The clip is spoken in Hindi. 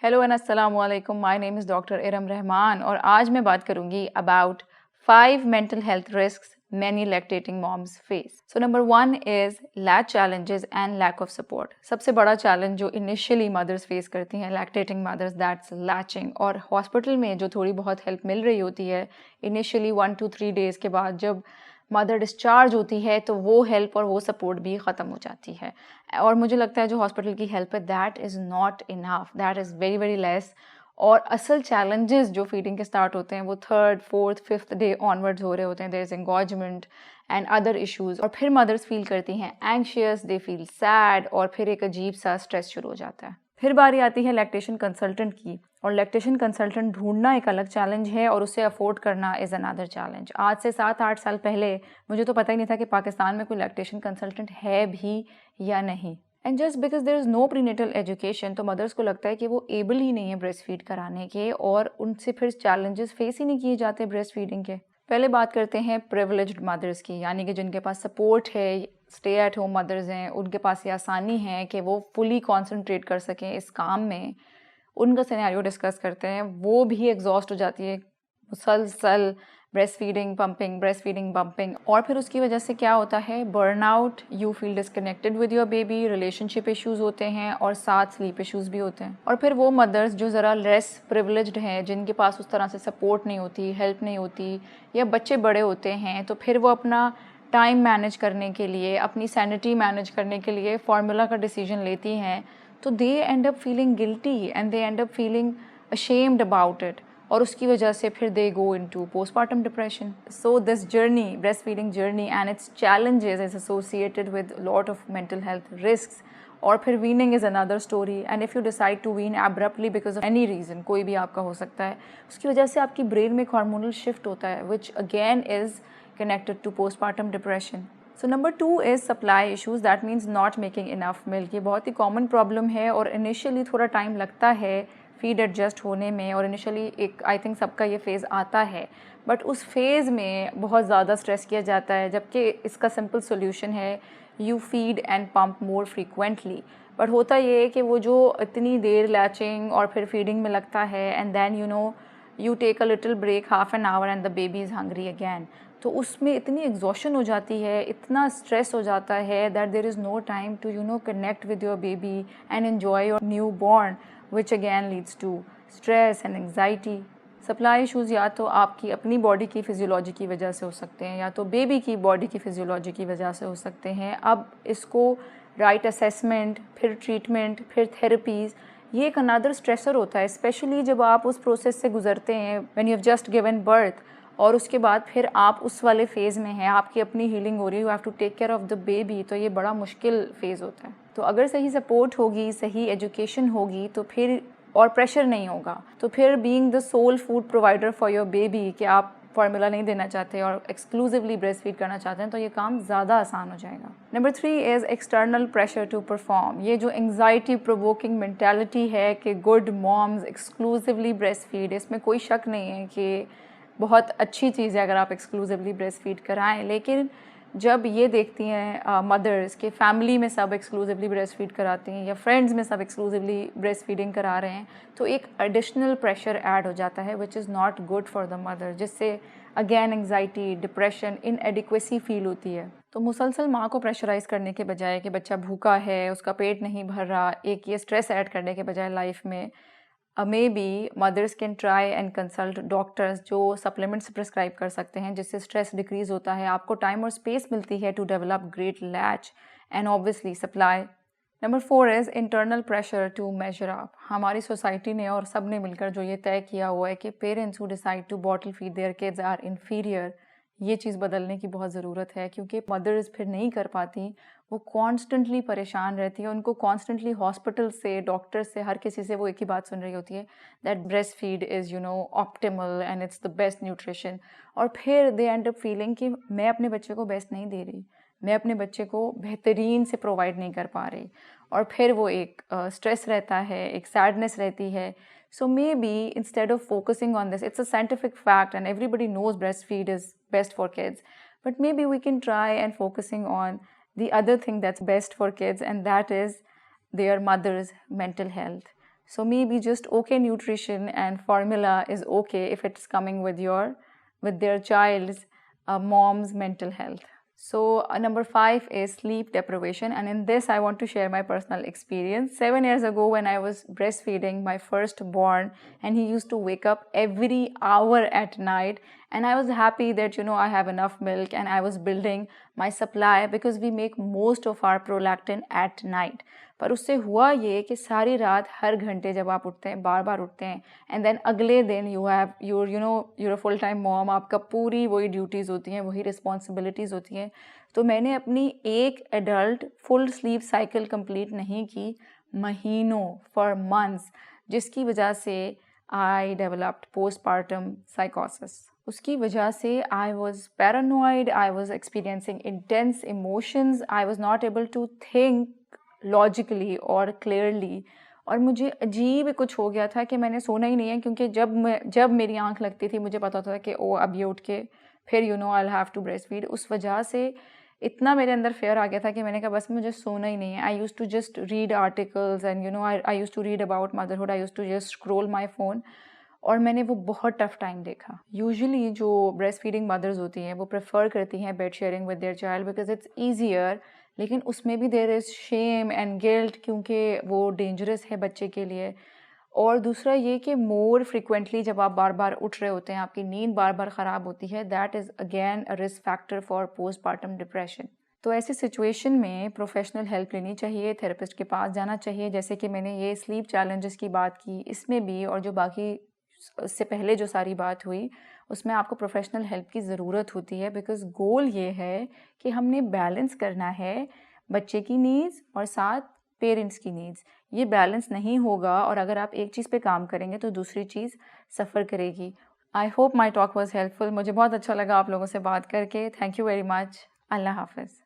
हेलो एंड अस्सलाम वालेकुम। My name is doctor Iram Rahman और आज मैं बात करूंगी about 5 mental health risks many lactating moms face. So number 1 is latch challenges and lack of support. सबसे बड़ा चैलेंज जो इनिशियली मदर्स फेस करती हैं लैक्टेटिंग मदर्स, दैट्स लैचिंग। और हॉस्पिटल में जो थोड़ी बहुत हेल्प मिल रही होती है इनिशियली 1 to 3 डेज़ के बाद जब मदर डिस्चार्ज होती है तो वो हेल्प और वो सपोर्ट भी ख़त्म हो जाती है। और मुझे लगता है जो हॉस्पिटल की हेल्प है that is not enough, that is very very less. और असल चैलेंजेस जो फीडिंग के स्टार्ट होते हैं वो 3rd, 4th, 5th day onwards हो रहे होते हैं। There is engagement and other issues और फिर मदर्स फील करती हैं एंग्शियस, दे फील सैड और फिर एक अजीब सा स्ट्रेस शुरू हो जाता है। फिर बारी आती है लैक्टेशन कंसल्टेंट की, और लैक्टेशन कंसल्टेंट ढूंढना एक अलग चैलेंज है और उसे अफोर्ड करना इज़ अनदर चैलेंज। आज से 7-8 साल पहले मुझे तो पता ही नहीं था कि पाकिस्तान में कोई लैक्टेशन कंसल्टेंट है भी या नहीं। And just because there is no prenatal education तो मदर्स को लगता है कि वो एबल ही नहीं है ब्रेस्ट फीड कराने के और उनसे फिर चैलेंजेस फेस ही नहीं किए जाते ब्रेस्ट फीडिंग के। पहले बात करते हैं प्रिविलेज्ड मदर्स की, यानी कि जिनके पास सपोर्ट है, स्टे एट होम मदर्स हैं, उनके पास ये आसानी है कि वो फुली कॉन्सेंट्रेट कर सकें इस काम में। उनका सिनेरियो डिस्कस करते हैं। वो भी एग्जॉस्ट हो जाती है मुसलसल ब्रेस्ट फीडिंग बम्पिंग और फिर उसकी वजह से क्या होता है, burnout, you feel disconnected with your baby, relationship issues होते हैं और साथ स्लीप इश्यूज भी होते हैं। और फिर वो मदर्स जो ज़रा लेस प्रिविलेज्ड हैं, जिनके पास उस तरह से सपोर्ट नहीं होती, हेल्प नहीं होती या बच्चे बड़े होते हैं, तो फिर वो अपना टाइम मैनेज करने के लिए, अपनी सैनिटी मैनेज करने के लिए फार्मूला का डिसीजन लेती हैं, तो they end up feeling guilty and they end up feeling ashamed about it और उसकी वजह से फिर they go into postpartum depression. So this journey, breastfeeding journey and its challenges is associated with lot of mental health risks. और फिर weaning is another story and if you decide to wean abruptly because of any reason, कोई भी आपका हो सकता है, उसकी वजह से आपकी ब्रेन में एक हार्मोनल शिफ्ट होता है which again is connected to postpartum depression. So number 2 is supply issues, that means not making enough milk. ये बहुत ही कॉमन प्रॉब्लम है और इनिशियली थोड़ा टाइम लगता है फीड एडजस्ट होने में और इनिशियली एक आई थिंक सबका ये फेज़ आता है, बट उस फेज़ में बहुत ज़्यादा स्ट्रेस किया जाता है, जबकि इसका सिंपल सोल्यूशन है you feed and pump more frequently. But होता ये है कि वो जो इतनी देर लैचिंग और फिर फीडिंग में लगता है and then you take a little break half an hour and the baby is hungry again, तो उसमें इतनी एग्जॉशन हो जाती है, इतना स्ट्रेस हो जाता है that there is no time to connect with your baby and enjoy your newborn, which again leads to stress and anxiety. Supply issues या तो आपकी अपनी बॉडी की फिजियोलॉजी की वजह से हो सकते हैं या तो बेबी की बॉडी की फिजियोलॉजी की वजह से हो सकते हैं। अब इसको राइट असेसमेंट, फिर ट्रीटमेंट, फिर थेरेपीज़, ये एक अनदर स्ट्रेसर होता है, स्पेशली जब आप उस प्रोसेस से गुजरते हैं when you have just given birth और उसके बाद फिर आप उस वाले फेज़ में हैं, आपकी अपनी हीलिंग हो रही है, you have to take care of the baby, तो ये बड़ा मुश्किल फ़ेज़ होता है। तो अगर सही सपोर्ट होगी, सही एजुकेशन होगी तो फिर और प्रेशर नहीं होगा, तो फिर being the sole food provider for your baby कि आप फार्मूला नहीं देना चाहते और एक्सक्लूसिवली ब्रेस्ट फीड करना चाहते हैं, तो ये काम ज़्यादा आसान हो जाएगा। Number 3 is external pressure to perform. ये जो एंग्जाइटी प्रोवोकिंग मेंटालिटी है कि good moms exclusively breastfeed, इसमें कोई शक नहीं है कि बहुत अच्छी चीज़ है अगर आप एक्सक्लूसिवली ब्रेस्ट फीड कराएं, लेकिन जब ये देखती हैं मदर्स के फैमिली में सब एक्सक्लूसिवली ब्रेस्ट फीड कराती हैं या फ्रेंड्स में सब एक्सक्लूसिवली ब्रेस्ट फीडिंग करा रहे हैं, तो एक एडिशनल प्रेशर ऐड हो जाता है which is not good for the mother, जिससे again anxiety, depression, inadequacy feel होती है। तो मुसलसल माँ को प्रेशराइज़ करने के बजाय कि बच्चा भूखा है, उसका पेट नहीं भर रहा, एक ये स्ट्रेस ऐड करने के बजाय लाइफ में maybe mothers can try and consult doctors जो सप्लीमेंट्स प्रिस्क्राइब कर सकते हैं, जिससे स्ट्रेस डिक्रीज़ होता है, आपको टाइम और स्पेस मिलती है to develop great latch and obviously supply. Number 4 is internal pressure to measure up. हमारी सोसाइटी ने और सब ने मिलकर जो ये तय किया हुआ है कि parents who decide to bottle feed their kids are inferior, ये चीज़ बदलने की बहुत ज़रूरत है, क्योंकि मदर्स फिर नहीं कर पाती, वो कॉन्स्टेंटली परेशान रहती है, उनको कॉन्स्टेंटली हॉस्पिटल से, डॉक्टर से, हर किसी से वो एक ही बात सुन रही होती है that breast feed is optimal and it's the best nutrition. और फिर दे एंड अप फीलिंग कि मैं अपने बच्चे को बेस्ट नहीं दे रही, मैं अपने बच्चे को बेहतरीन से प्रोवाइड नहीं कर पा रही, और फिर वो एक स्ट्रेस रहता है, एक सैडनेस रहती है। So maybe instead of focusing on this, it's a scientific fact and everybody knows breastfeed is best for kids, but maybe we can try and focusing on the other thing that's best for kids, and that is their mother's mental health. So maybe just okay nutrition and formula is okay if it's coming with their child's mom's mental health. So number 5 is sleep deprivation, and in this I want to share my personal experience. 7 years ago when I was breastfeeding my firstborn, and he used to wake up every hour at night, and I was happy that I have enough milk and I was building my supply because we make most of our prolactin at night. पर उससे हुआ ये कि सारी रात हर घंटे जब आप उठते हैं, बार बार उठते हैं, एंड देन अगले दिन यूर फुल टाइम मॉम, आपका पूरी वही ड्यूटीज़ होती हैं, वही रिस्पॉन्सिबिलिटीज़ होती हैं. तो मैंने अपनी एक adult full sleep cycle complete नहीं की महीनों, फॉर मंथ्स, जिसकी वजह से आई डेवलप्ड पोस्टपार्टम साइकोसिस. उसकी वजह से I was paranoid, I was experiencing intense emotions, I was not able to think logically और क्लियरली, और मुझे अजीब कुछ हो गया था कि मैंने सोना ही नहीं है, क्योंकि जब मेरी आंख लगती थी मुझे पता था कि ओ अब ये उठ के फिर I will have to breastfeed. उस वजह से इतना मेरे अंदर फेयर आ गया था कि मैंने कहा बस मुझे सोना ही नहीं है. I use to just read articles and I use to read about motherhood, I use to just scroll my phone, और मैंने वो बहुत टफ टाइम देखा. यूजुअली जो ब्रेस्ट फीडिंग मदर्स होती हैं वो प्रेफर करती हैं bed sharing with their child because it's easier, लेकिन उसमें भी there is shame and guilt, क्योंकि वो डेंजरस है बच्चे के लिए. और दूसरा ये कि मोर फ्रिक्वेंटली जब आप बार बार उठ रहे होते हैं, आपकी नींद बार बार ख़राब होती है, that is again a risk factor for postpartum depression. तो ऐसी सिचुएशन में प्रोफेशनल हेल्प लेनी चाहिए, थेरेपिस्ट के पास जाना चाहिए. जैसे कि मैंने ये स्लीप चैलेंजेस की बात की, इसमें भी और जो बाकी इससे पहले जो सारी बात हुई उसमें आपको प्रोफेशनल हेल्प की ज़रूरत होती है, बिकॉज़ गोल ये है कि हमने बैलेंस करना है बच्चे की नीड्स और साथ पेरेंट्स की नीड्स. ये बैलेंस नहीं होगा, और अगर आप एक चीज़ पे काम करेंगे तो दूसरी चीज़ सफ़र करेगी. I hope my talk was helpful. मुझे बहुत अच्छा लगा आप लोगों से बात करके. Thank you very much. Allah हाफिज़.